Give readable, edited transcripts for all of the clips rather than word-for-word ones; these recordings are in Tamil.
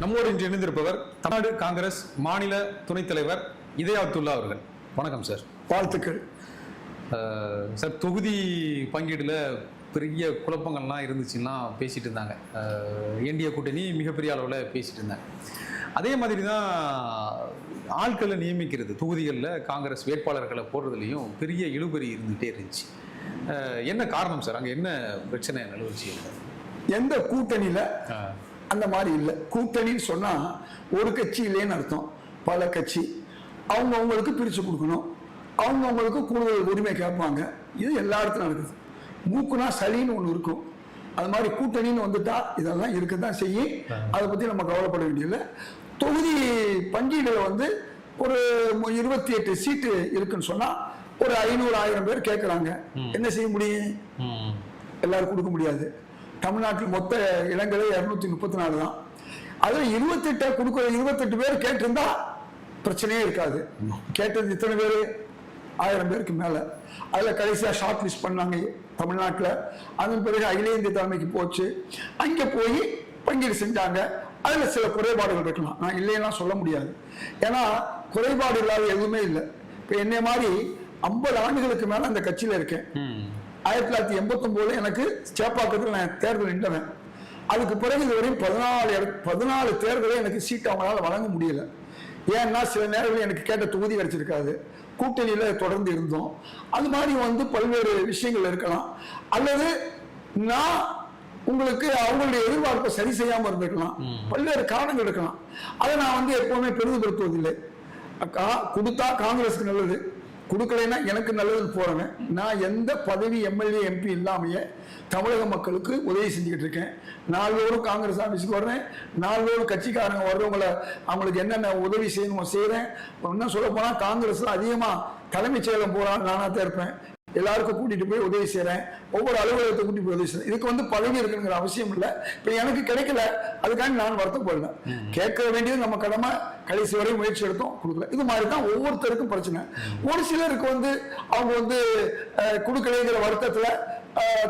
நம்மோடு இன்று இணைந்திருப்பவர் தமிழ்நாடு காங்கிரஸ் மாநில துணைத் தலைவர் இதயாத்துல்லா அவர்கள். வணக்கம் சார். வாழ்த்துக்கள் சார். தொகுதி பங்கீடுல பெரிய குழப்பங்கள்லாம் இருந்துச்சுன்னா பேசிட்டு இருந்தாங்க. என்டிஏ கூட்டணி மிகப்பெரிய அளவில் பேசிட்டு இருந்தாங்க. அதே மாதிரி தான் ஆட்களை நியமிக்கிறது, தொகுதிகளில் காங்கிரஸ் வேட்பாளர்களை போடுறதுலையும் பெரிய இழுபறி இருந்துகிட்டே இருந்துச்சு. என்ன காரணம் சார்? அங்கே என்ன பிரச்சனை நிலவுச்சு? எந்த கூட்டணியில் அந்த மாதிரி இல்லை. கூட்டணின்னு சொன்னால் ஒரு கட்சி இல்லைன்னு அர்த்தம். பல கட்சி அவங்கவுங்களுக்கு பிரித்து கொடுக்கணும், அவங்கவுங்களுக்கு கூடுதல் உரிமை கேட்பாங்க. இது எல்லா இடத்துலையும் நடக்குது. மூக்குனா சளின்னு ஒன்று இருக்கும், அது மாதிரி கூட்டணின்னு வந்துட்டா இதெல்லாம் இருக்க தான் செய்யும். அதை பற்றி நம்ம கவலைப்பட வேண்டியதில்லை. தொகுதி பங்கீடுல ஒரு 28 சீட்டு இருக்குன்னு சொன்னால் ஒரு 500-1000 பேர் கேட்குறாங்க. என்ன செய்ய முடியும்? எல்லாரும் கொடுக்க முடியாது. தமிழ்நாட்டில் மொத்த இடங்களே 234 தான். அதில் 28 கொடுக்குற 28 பேர் கேட்டிருந்தா பிரச்சனையே இருக்காது. கேட்டது இத்தனை பேர், 1000 பேருக்கு மேலே. அதில் கடைசியாக ஷார்ட் லிஸ்ட் பண்ணாங்க தமிழ்நாட்டில். அதன் பிறகு அகில இந்திய தலைமைக்கு போச்சு. அங்கே போய் பங்கீடு செஞ்சாங்க. அதில் சில குறைபாடுகள் இருக்கலாம், நான் இல்லைன்னா சொல்ல முடியாது. ஏன்னா குறைபாடு இல்லாத எதுவுமே இல்லை. இப்போ என்னை மாதிரி 50 ஆண்டுகளுக்கு மேலே அந்த கட்சியில் இருக்கேன். 1989 எனக்கு சேப்பாக்கத்தில் நான் தேர்தல் நின்றவன். அதுக்கு பிறகு இதுவரையும் 14 தேர்தலை எனக்கு சீட்டு அவங்களால வழங்க முடியல. ஏன்னா சில நேரங்களில் எனக்கு கேட்ட தொகுதி கிடைச்சிருக்காது. கூட்டணியில தொடர்ந்து இருந்தோம். அது மாதிரி பல்வேறு விஷயங்கள் இருக்கலாம். அல்லது நான் உங்களுக்கு அவங்களுடைய எதிர்பார்ப்பை சரி செய்யாமல் இருந்திருக்கலாம். பல்வேறு காரணங்கள் இருக்கலாம். அதை நான் எப்பவுமே பெரிதுபடுத்துவதில்லை. கொடுத்தா காங்கிரஸுக்கு நல்லது, கொடுக்கலைன்னா எனக்கு நல்லதுன்னு போறேன். நான் எந்த பதவி எம்எல்ஏ எம்பி இல்லாமையே தமிழக மக்களுக்கு உதவி செஞ்சுக்கிட்டு இருக்கேன். நாள்தோறும் காங்கிரஸ் ஆஃபீஸுக்கு வர்றேன். நாள்தோறும் கட்சிக்காரங்க வர்றவங்களை அவங்களுக்கு என்னென்ன உதவி செய்யணுமோ செய்கிறேன். இன்னும் சொல்ல போனால் காங்கிரஸ்ல அதிகமாக தலைமைச் செயலம் போகிறான்னு நானாக தான் இருப்பேன். எல்லாருக்கும் கூட்டிட்டு போய் உதவி செய்யறேன். ஒவ்வொரு அலுவலகத்தை கூட்டிட்டு போய் உதவி செய்யறேன். இதுக்கு பதவி இருக்குங்கிற அவசியம் இல்லை. இப்ப எனக்கு கிடைக்கல, அதுக்காண்டி நான் வருத்தப்படல. கேட்க வேண்டியது நம்ம கடமை. கடைசி வரை முயற்சி எடுத்தோம், கொடுக்கல. இது மாதிரி தான் ஒவ்வொருத்தருக்கும் பிரச்சனை. ஒரு சிலருக்கு அவங்க கொடுக்கலைங்கிற வருத்தத்துல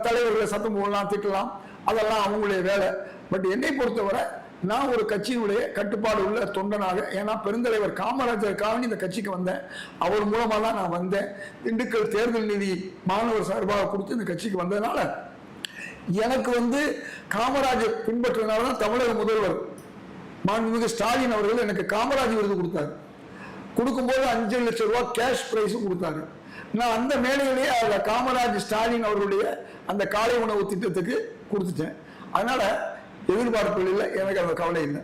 தலைவர்களை சத்தம் போடலாம், திட்டலாம். அதெல்லாம் அவங்களுடைய வேலை. பட் என்னை பொறுத்தவரை நான் ஒரு கட்சியினுடைய கட்டுப்பாடு உள்ள தொண்டனாக, ஏன்னா பெருந்தலைவர் காமராஜருக்காக இந்த கட்சிக்கு வந்தேன். அவர் மூலமா தான் நான் வந்தேன். திண்டுக்கல் தேர்தல் நிதி மாணவர் சார்பாக கொடுத்து இந்த கட்சிக்கு வந்ததுனால எனக்கு காமராஜர் பின்பற்றினால தான் தமிழக முதல்வர் மாண்புமிகு ஸ்டாலின் அவர்கள் எனக்கு காமராஜ் விருது கொடுத்தாரு. கொடுக்கும்போது 5 லட்சம் ரூபாய் கேஷ் பிரைஸும் கொடுத்தாரு. நான் அந்த மேலையிலேயே அதில் காமராஜ் ஸ்டாலின் அவர்களுடைய அந்த காலை உணவு திட்டத்துக்கு கொடுத்துட்டேன். அதனால எதிர்பார்ப்புகள் இல்லை, எனக்கு அந்த கவலை இல்லை.